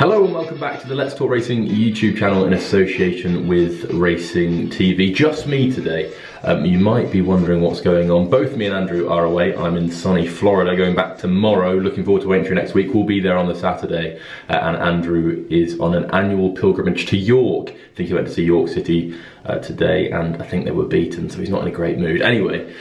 Hello and welcome back to the Let's Talk Racing YouTube channel in association with Racing TV. Just me today. You might be wondering what's going on. Both me and Andrew are away. I'm in sunny Florida, going back tomorrow. Looking forward to Aintree next week. We'll be there on the Saturday. And Andrew is on an annual pilgrimage to York. I think he went to see York City today, and I think they were beaten, so he's not in a great mood. Anyway,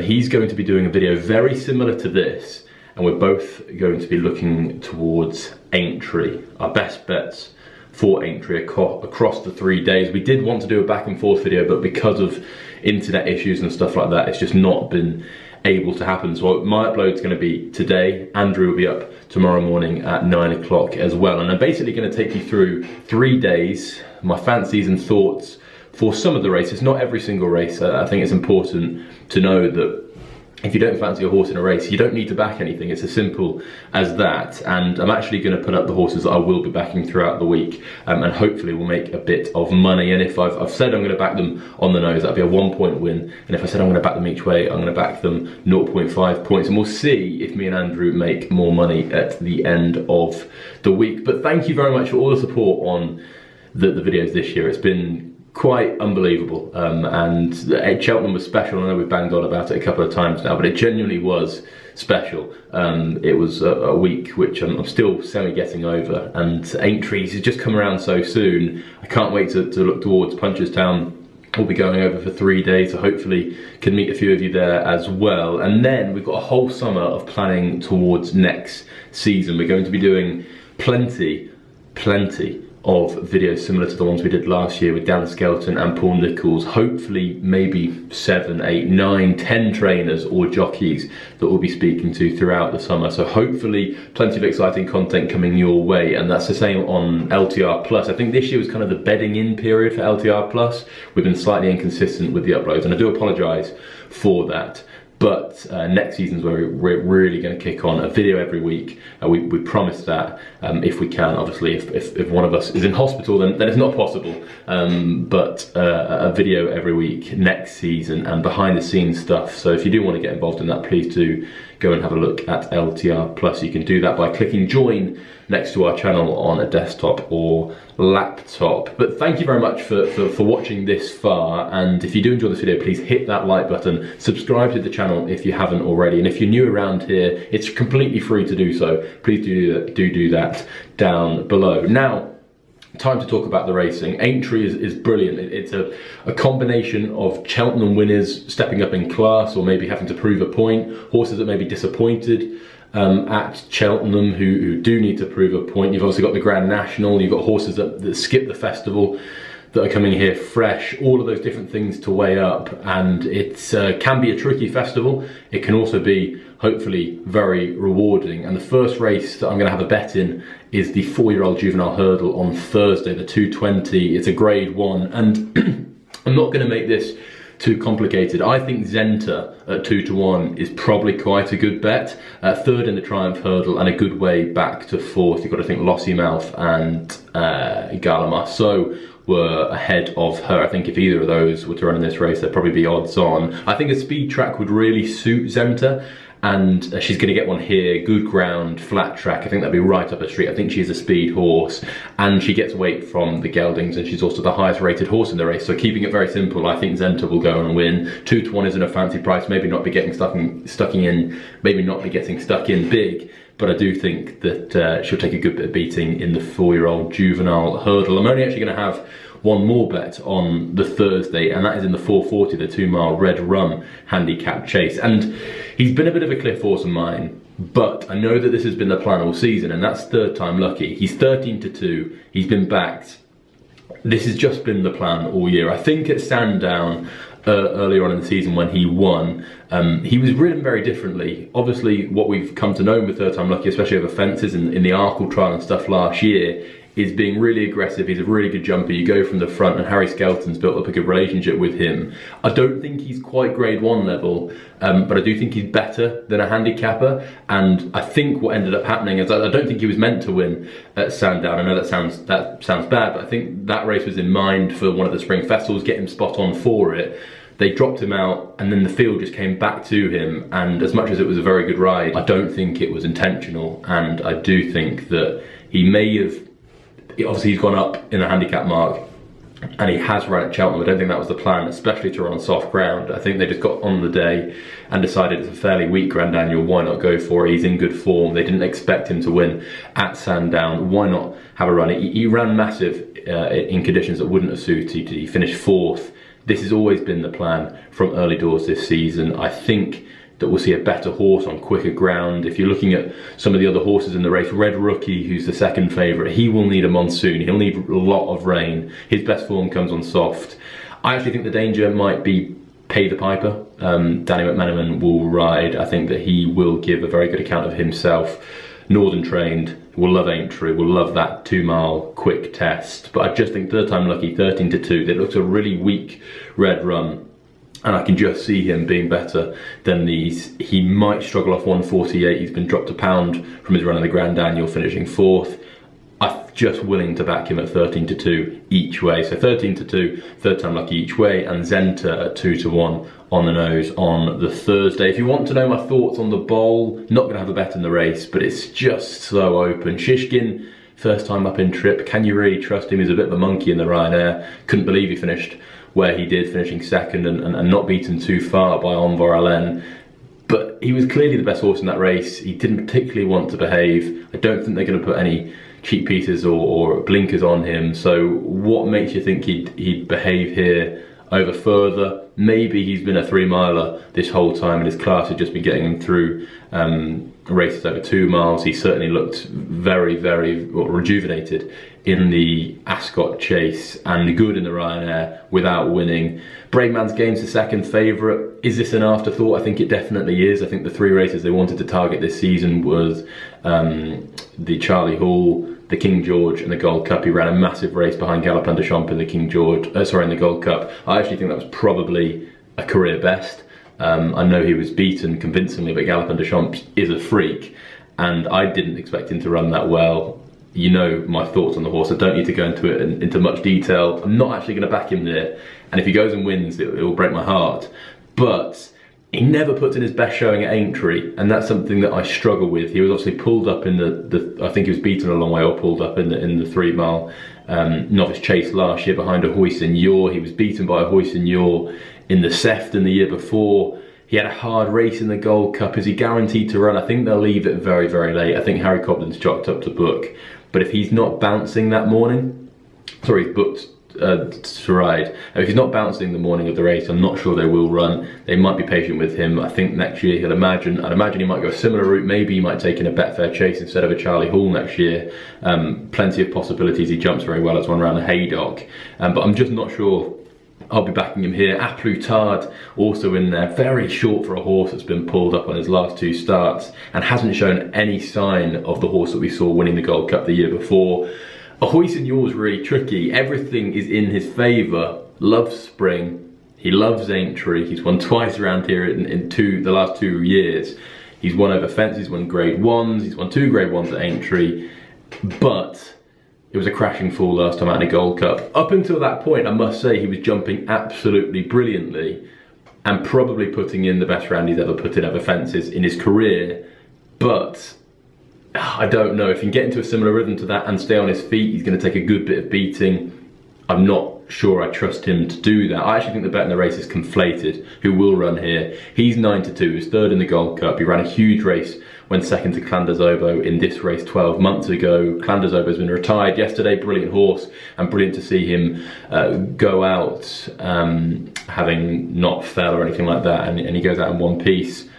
he's going to be doing a video very similar to this, and we're both going to be looking towards Aintree, our best bets for Aintree across the 3 days. We did want to do a back and forth video, but because of internet issues and stuff like that, it's just not been able to happen. So my upload's going to be today. Andrew will be up tomorrow morning at 9 o'clock as well. And I'm basically going to take you through 3 days, my fancies and thoughts for some of the races, not every single race. I think it's important to know that if you don't fancy a horse in a race, you don't need to back anything. It's as simple as that. And I'm actually going to put up the horses that I will be backing throughout the week, and hopefully we'll make a bit of money. And if I've said I'm going to back them on the nose, that'll be a 1 point win. And if I said I'm going to back them each way, I'm going to back them 0.5 points. And we'll see if me and Andrew make more money at the end of the week. But thank you very much for all the support on the videos this year. It's been quite unbelievable, and Cheltenham was special. I know we've banged on about it a couple of times now, but it genuinely was special. It was a week which I'm still semi-getting over, and Aintree's has just come around so soon. I can't wait to look towards Punchestown. We'll be going over for 3 days, so hopefully can meet a few of you there as well. And then we've got a whole summer of planning towards next season. We're going to be doing plenty of videos similar to the ones we did last year with Dan Skelton and Paul Nichols. Hopefully maybe 7, 8, 9, 10 trainers or jockeys that we'll be speaking to throughout the summer. So hopefully plenty of exciting content coming your way, and that's the same on LTR Plus. I think this year was kind of the bedding in period for LTR Plus. We've been slightly inconsistent with the uploads, and I do apologise for that. But next season's where we're really going to kick on, a video every week. We promise that, if we can. Obviously, if one of us is in hospital, then it's not possible. But a video every week next season, and behind the scenes stuff. So if you do want to get involved in that, please do go and have a look at LTR Plus. You can do that by clicking join next to our channel on a desktop or laptop. But thank you very much for watching this far, and if you do enjoy this video, please hit that like button, subscribe to the channel if you haven't already, and if you're new around here, it's completely free to do so. Please do that down below. Now, time to talk about the racing. Aintree is brilliant. It's a combination of Cheltenham winners stepping up in class, or maybe having to prove a point, horses that may be disappointed at Cheltenham who do need to prove a point. You've also got the Grand National, you've got horses that skip the festival that are coming here fresh, all of those different things to weigh up, and it can be a tricky festival. It can also be hopefully very rewarding. And the first race that I'm going to have a bet in is the 4-year-old juvenile hurdle on Thursday, the 220. It's a grade 1, and I'm not going to make this too complicated. I think Zenta at 2-1 is probably quite a good bet. Third in the Triumph Hurdle and a good way back to fourth. You've got to think Lossiemouth and Galamasso were ahead of her. I think if either of those were to run in this race, they'd probably be odds on. I think a speed track would really suit Zenta, and she's going to get one here, good ground, flat track. I think that'd be right up her street. I think she's a speed horse, and she gets weight from the geldings, and she's also the highest rated horse in the race. So keeping it very simple, I think Zenta will go and win. 2-1 isn't a fancy price, maybe not be getting stuck in big, but I do think that she'll take a good bit of beating in the 4-year-old juvenile hurdle. I'm only actually going to have one more bet on the Thursday, and that is in the 440, the 2-mile Red Rum handicap chase. And he's been a bit of a cliff horse of mine, but I know that this has been the plan all season, and that's third time lucky. He's 13-2, he's been backed. This has just been the plan all year. I think at Sandown, earlier on in the season when he won, he was ridden very differently. Obviously, what we've come to know with third time lucky, especially over fences in the Arkle trial and stuff last year, is being really aggressive. He's a really good jumper. You go from the front, and Harry Skelton's built up a good relationship with him. I don't think he's quite grade 1 level, but I do think he's better than a handicapper. And I think what ended up happening is I don't think he was meant to win at Sandown. I know that sounds bad, but I think that race was in mind for one of the spring festivals, get him spot on for it. They dropped him out, and then the field just came back to him, and as much as it was a very good ride, I don't think it was intentional, and I do think that he may have Obviously, he's gone up in the handicap mark, and he has run at Cheltenham. I don't think that was the plan, especially to run on soft ground. I think they just got on the day and decided it's a fairly weak Grand Annual. Why not go for it? He's in good form. They didn't expect him to win at Sandown. Why not have a run? He ran massive in conditions that wouldn't have suited. He finished 4th. This has always been the plan from early doors this season. I think that we'll see a better horse on quicker ground. If you're looking at some of the other horses in the race, Red Rookie, who's the second favourite, he will need a monsoon. He'll need a lot of rain. His best form comes on soft. I actually think the danger might be Pay the Piper. Danny McMenamin will ride. I think that he will give a very good account of himself. Northern trained, will love Aintree, will love that 2 mile quick test. But I just think third time lucky, 13-2. It looks a really weak red run, and I can just see him being better than these. He might struggle off 148. He's been dropped a pound from his run in the Grand Annual, finishing 4th. I'm just willing to back him at 13-2 each way. So 13-2, third time lucky each way, and Zenta at 2-1 on the nose on the Thursday. If you want to know my thoughts on the bowl, not going to have a bet in the race, but it's just so open. Shishkin, first time up in trip. Can you really trust him? He's a bit of a monkey in the Ryanair. Couldn't believe he finished where he did, finishing second and not beaten too far by Envor Allen. But he was clearly the best horse in that race. He didn't particularly want to behave. I don't think they're going to put any cheap pieces or blinkers on him. So what makes you think he'd behave here over further? Maybe he's been a 3 miler this whole time and his class had just been getting him through races over 2 miles. He certainly looked very, very rejuvenated in the Ascot Chase and good in the Ryanair without winning. Bravemans's Game's the second favourite. Is this an afterthought? I think it definitely is. I think the 3 races they wanted to target this season was the Charlie Hall, the King George and the Gold Cup. He ran a massive race behind Galopin Des Champs in the in the Gold Cup. I actually think that was probably a career best. I know he was beaten convincingly, but Galopin Des Champs is a freak, and I didn't expect him to run that well. You know my thoughts on the horse. I don't need to go into it into much detail. I'm not actually going to back him there, and if he goes and wins, it will break my heart. But he never puts in his best showing at Aintree, and that's something that I struggle with. He was obviously pulled up in I think he was beaten a long way, or pulled up in the 3 mile novice chase last year behind a Hoisin-Yor. He was beaten by a Hoisin-Yor in the Sefton the year before. He had a hard race in the Gold Cup. Is he guaranteed to run? I think they'll leave it very, very late. I think Harry Cobden's jocked up to book. But if he's not bouncing that morning, sorry, he's booked to ride. If he's not bouncing the morning of the race, I'm not sure they will run. They might be patient with him. I think next year I'd imagine he might go a similar route. Maybe he might take in a Betfair Chase instead of a Charlie Hall next year. Plenty of possibilities. He jumps very well as one around the Haydock. But I'm just not sure I'll be backing him here. A Plus Tard also in there, very short for a horse that's been pulled up on his last 2 starts and hasn't shown any sign of the horse that we saw winning the Gold Cup the year before. A Hoisin-Yor is really tricky. Everything is in his favour. Loves spring. He loves Aintree. He's won twice around here in the last 2 years. He's won over fence. He's won Grade 1s. He's won 2 Grade 1s at Aintree. But it was a crashing fall last time out in a Gold Cup. Up until that point, I must say, he was jumping absolutely brilliantly and probably putting in the best round he's ever put in over fences in his career. But I don't know, if he can get into a similar rhythm to that and stay on his feet, he's going to take a good bit of beating. I'm not sure I trust him to do that. I actually think the bet in the race is Conflated, who will run here. He's 9-2, he's 3rd in the Gold Cup. He ran a huge race, went 2nd to Clan des Obeaux in this race 12 months ago. Clan des Obeaux has been retired yesterday. Brilliant horse, and brilliant to see him go out having not fell or anything like that, and he goes out in one piece.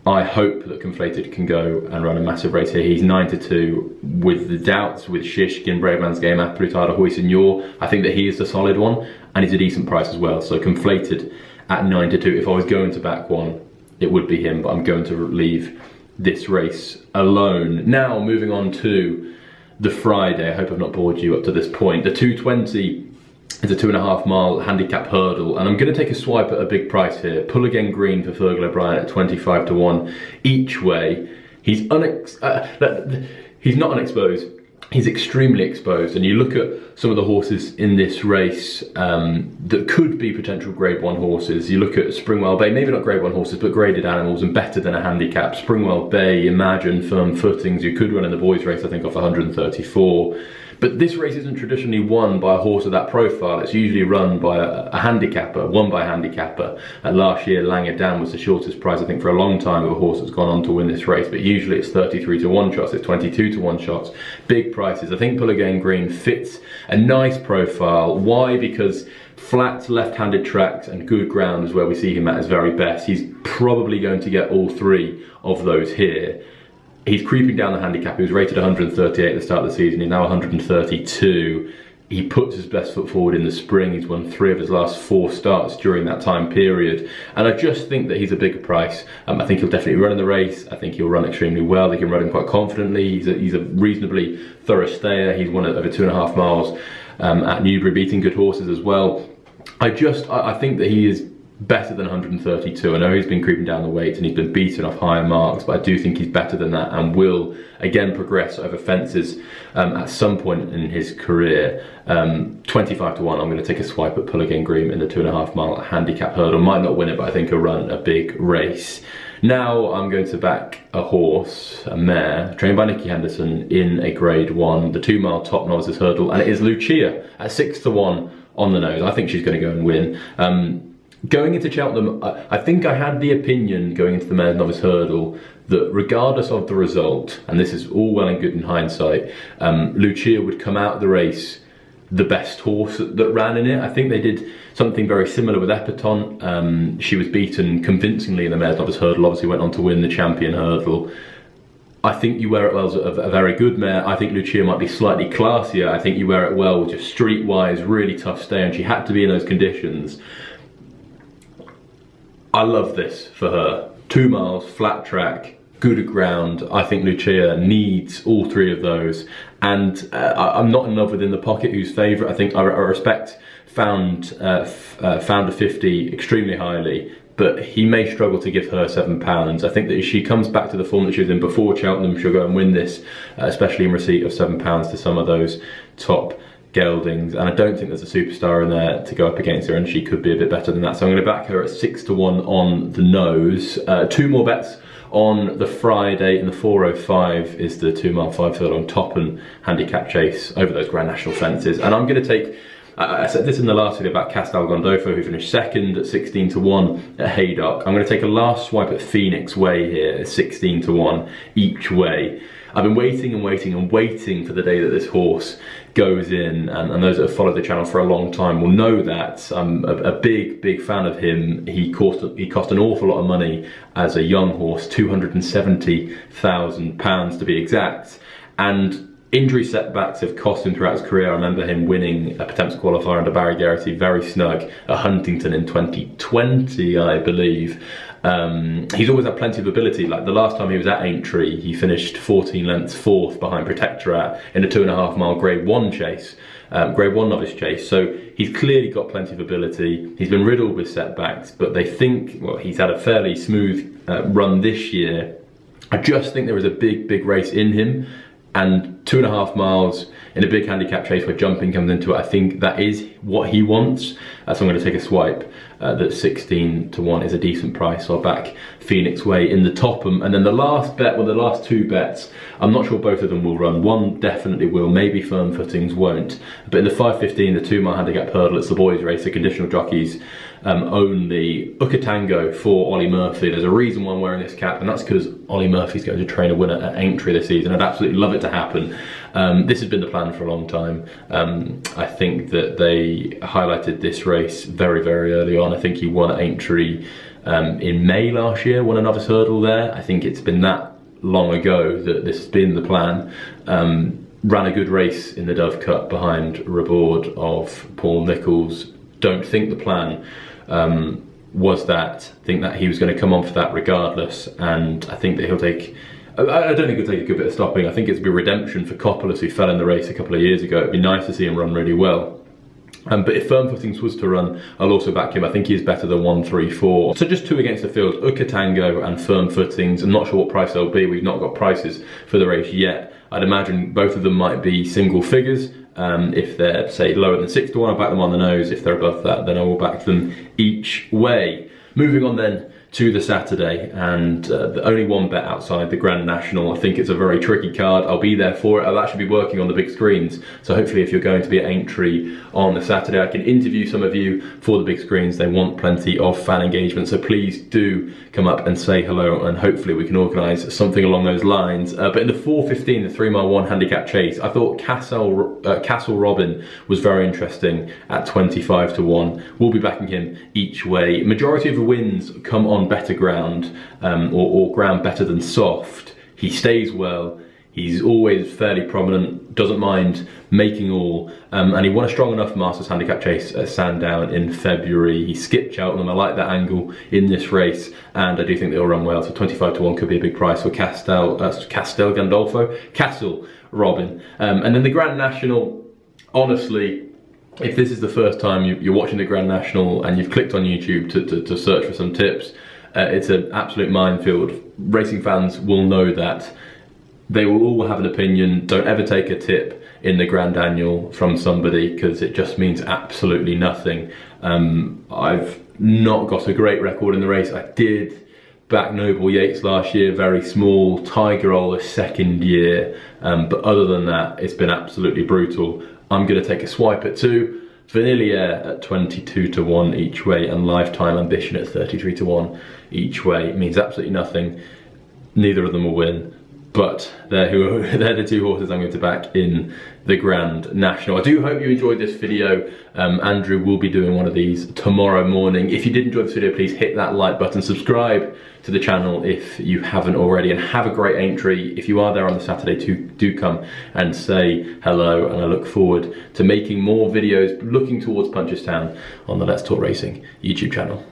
I hope that Conflated can go and run a massive race here. He's 9-2 with the doubts with Shishkin, Bravemans's Game, A Plus Tard, Hoisin-Yor. I think that he is the solid one, and he's a decent price as well. So Conflated at 9-2. If I was going to back one, it would be him, but I'm going to leave this race alone. Now moving on to the Friday. I hope I've not bored you up to this point. The 220 is a 2.5 mile handicap hurdle, and I'm going to take a swipe at a big price here. Pull Again Green for Fergal O'Brien at 25-1 each way. He's not unexposed. He's extremely exposed, and you look at some of the horses in this race that could be potential Grade 1 horses. You look at Springwell Bay, maybe not Grade 1 horses, but graded animals and better than a handicap. Springwell Bay, Imagine, Firm Footings, you could run in the boys race, I think, off 134. But this race isn't traditionally won by a horse of that profile. It's usually run by a handicapper, won by a handicapper. And last year, Langadam was the shortest price, I think, for a long time of a horse that's gone on to win this race. But usually it's 33 to 1 shots, it's 22 to 1 shots. Big prices. I think Aintree Green fits a nice profile. Why? Because flat left-handed tracks and good ground is where we see him at his very best. He's probably going to get all three of those here. He's creeping down the handicap. He was rated 138 at the start of the season. He's now 132. He puts his best foot forward in the spring. He's won 3 of his last 4 starts during that time period. And I just think that he's a bigger price. I think he'll definitely run in the race. I think he'll run extremely well. He can run him quite confidently. He's a reasonably thorough stayer. He's won over 2.5 miles at Newbury, beating good horses as well. I think that he is better than 132. I know he's been creeping down the weight and he's been beaten off higher marks, but I do think he's better than that and will again progress over fences at some point in his career. 25 to 1, I'm going to take a swipe at Aintree Green in the 2.5 mile handicap hurdle. Might not win it, but I think he'll run a big race. Now I'm going to back a horse, a mare, trained by Nicky Henderson in a grade 1, the 2 mile top novices hurdle, and it is Lucia at 6 to 1 on the nose. I think she's going to go and win. Going into Cheltenham, I think I had the opinion going into the Mares Novice Hurdle that regardless of the result, and this is all well and good in hindsight, Lucia would come out of the race the best horse that ran in it. I think they did something very similar with Epatante. She was beaten convincingly in the Mares Novice Hurdle, obviously went on to win the Champion Hurdle. I think You Wear It Well is a very good mare. I think Lucia might be slightly classier. I think You Wear It Well was just streetwise, really tough stay, and she had to be in those conditions. I love this for her. 2 miles, flat track, good ground. I think Lucia needs all 3 of those. And I'm not in love with In the Pocket, who's favourite. I think I respect Found a 50 extremely highly, but he may struggle to give her £7. I think that if she comes back to the form that she was in before Cheltenham, she'll go and win this, especially in receipt of £7 to some of those top geldings, and I don't think there's a superstar in there to go up against her, and she could be a bit better than that. So I'm going to back her at 6 to 1 on the nose. 2 more bets on the Friday, and the 4:05 is the 2 mile 5 furlong Topham handicap chase over those Grand National fences. And I'm going to take, I said this in the last video about Castel Gandolfo, who finished 2nd at 16 to 1 at Haydock. I'm going to take a last swipe at Phoenix Way here at 16 to 1 each way. I've been waiting and waiting and waiting for the day that this horse goes in, and those that have followed the channel for a long time will know that I'm a big fan of him. He cost an awful lot of money as a young horse, £270,000 to be exact, and injury setbacks have cost him throughout his career. I remember him winning a Potemps qualifier under Barry Geraghty very snug at Huntington in 2020, I believe. He's always had plenty of ability. Like the last time he was at Aintree, he finished 14 lengths 4th behind Protectorat in a 2.5 mile grade 1 chase, grade 1 novice chase. So he's clearly got plenty of ability. He's been riddled with setbacks, but they think, well, he's had a fairly smooth run this year. I just think there is a big race in him, and 2.5 miles in a big handicap chase where jumping comes into it, I think that is what he wants. So I'm going to take a swipe. That 16 to 1 is a decent price. So I'll back Phoenix Way in the Topham. And then the last bet, well, the last 2 bets, I'm not sure both of them will run. One definitely will, maybe Firm Footings won't. But in the 5:15, the 2 mile handicap hurdle, it's the boys' race, the conditional jockeys only. Ukatango for Ollie Murphy. There's a reason why I'm wearing this cap, and that's because Ollie Murphy's going to train a winner at Aintree this season. I'd absolutely love it to happen. This has been the plan for a long time. I think that they highlighted this race very early on. I think he won at Aintree in May last year, won a novice hurdle there. I think it's been that long ago that this has been the plan. Ran a good race in the Dove Cup behind Reward of Paul Nicholls. Don't think the plan was that. I think that he was going to come on for that regardless, and I think that he'll take, I don't think he'll take a good bit of stopping. I think it's be redemption for Coppolas, who fell in the race a couple of years ago. It'd be nice to see him run really well. But if Firm Footings was to run, I'll also back him. I think he's better than 1-3-4. So just 2 against the field, Ukatango and Firm Footings. I'm not sure what price they'll be. We've not got prices for the race yet. I'd imagine both of them might be single figures. If they're, say, lower than 6 to 1, I'll back them on the nose. If they're above that, then I will back them each way. Moving on then to the Saturday, and the only one bet outside the Grand National. I think it's a very tricky card. I'll be there for it. I'll actually be working on the big screens, so hopefully if you're going to be at Aintree on the Saturday, I can interview some of you for the big screens. They want plenty of fan engagement, so please do come up and say hello, and hopefully we can organise something along those lines. But in the 4:15, the 3-mile 1 handicap chase, I thought Castle Robin was very interesting at 25 to 1. We'll be backing him each way. Majority of the wins come on better ground, or ground better than soft. He stays well. He's always fairly prominent, doesn't mind making all, and he won a strong enough Masters handicap chase at Sandown in February. He skipped Cheltenham. I like that angle in this race, and I do think they'll run well, so 25 to 1 could be a big price for Castle Robin. And then the Grand National, honestly, if this is the first time you're watching the Grand National and you've clicked on YouTube to search for some tips, it's an absolute minefield. Racing fans will know that. They will all have an opinion. Don't ever take a tip in the Grand Annual from somebody, because it just means absolutely nothing. I've not got a great record in the race. I did back Noble Yates last year, very small. Tiger Roll a second year, but other than that, it's been absolutely brutal. I'm going to take a swipe at 2. Vanilla at 22 to 1 each way, and Lifetime Ambition at 33 to 1 each way. It means absolutely nothing. Neither of them will win, but they're the two horses I'm going to back in the Grand National. I do hope you enjoyed this video. Andrew will be doing one of these tomorrow morning. If you did enjoy this video, please hit that like button, subscribe to the channel if you haven't already, and have a great Aintree. If you are there on the Saturday, do come and say hello, and I look forward to making more videos looking towards Punchestown on the Let's Talk Racing YouTube channel.